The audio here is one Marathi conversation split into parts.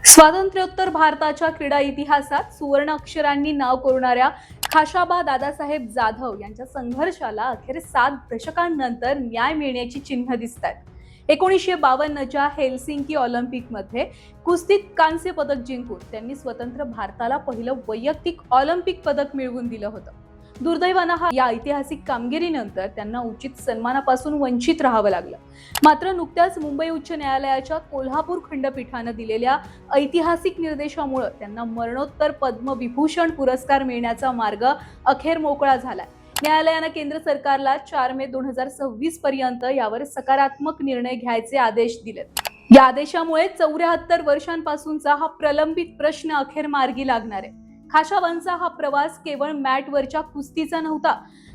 स्वातंत्र्योत्तर भारताच्या क्रीडा इतिहासात सुवर्ण अक्षरांनी नाव कोरणाऱ्या खाशाबा दादासाहेब जाधव यांच्या संघर्षाला अखेर 7 दशकांनंतर न्याय मिळण्याची चिन्ह दिसतात। 1952च्या हेल्सिंकी ऑलिम्पिकमध्ये कुस्तीत कांस्य पदक जिंकून त्यांनी स्वतंत्र भारताला पहिलं वैयक्तिक ऑलिम्पिक पदक मिळवून दिलं होतं। दुर्दैवानं या ऐतिहासिक कामगिरीनंतर त्यांना उचित सन्मानापासून वंचित राहावं लागलं। मात्र नुकत्याच मुंबई उच्च न्यायालयाच्या कोल्हापूर खंडपीठानं दिलेल्या ऐतिहासिक निर्देशामुळे त्यांना मरणोत्तर पद्मविभूषण पुरस्कार मिळण्याचा मार्ग अखेर मोकळा झालाय। न्यायालयानं केंद्र सरकारला 4 मे 2026 पर्यंत यावर सकारात्मक निर्णय घ्यायचे आदेश दिलेत। या आदेशामुळे 74 वर्षांपासूनचा हा प्रलंबित प्रश्न अखेर मार्गी लागणार आहे। खाशाबांचा हा प्रवास केवळ मॅटवरच्या कुस्तीचा नव्हता,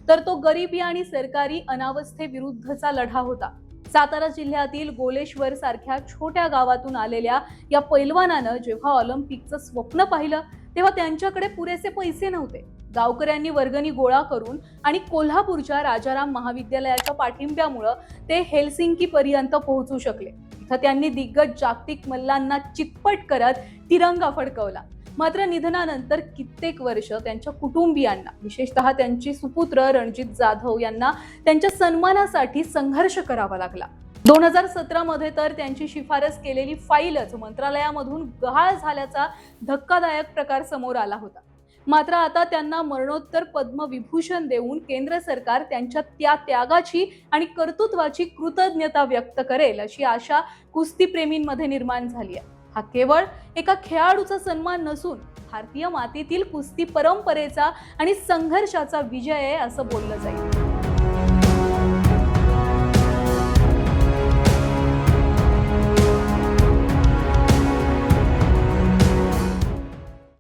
तर तो गरिबी आणि सरकारी अनावस्थेविरुद्धचा लढा होता। सातारा जिल्ह्यातील गोलेश्वर सारख्या छोट्या गावातून आलेल्या या पैलवानानं जेव्हा ऑलिम्पिकचं स्वप्न पाहिलं तेव्हा त्यांच्याकडे पुरेसे पैसे नव्हते। गावकऱ्यांनी वर्गणी गोळा करून आणि कोल्हापूरच्या राजाराम महाविद्यालयाच्या पाठिंब्यामुळे ते हेल्सिंकी पर्यंत पोहोचू शकले। इथं त्यांनी दिग्गज जागतिक मल्लांना चितपट करत तिरंगा फडकवला। मात्र निधनानंतर कित्येक वर्ष त्यांच्या कुटुंबियांना, विशेषतः त्यांची सुपुत्र रणजित जाधव यांना त्यांच्या सन्मानासाठी संघर्ष करावा लागला। 2017 मध्ये तर त्यांची शिफारस केलेली फाईलच मंत्रालयामधून गहाळ झाल्याचा धक्कादायक प्रकार समोर आला होता। मात्र आता त्यांना मरणोत्तर पद्मविभूषण देऊन केंद्र सरकार त्यांच्या त्या त्यागाची आणि कर्तृत्वाची कृतज्ञता व्यक्त करेल अशी आशा कुस्तीप्रेमींमध्ये निर्माण झाली आहे। हा केवळ एका खेळाडूचा सन्मान नसून भारतीय मातीतील कुस्ती परंपरेचा आणि संघर्षाचा विजय आहे असं बोललं जाईल।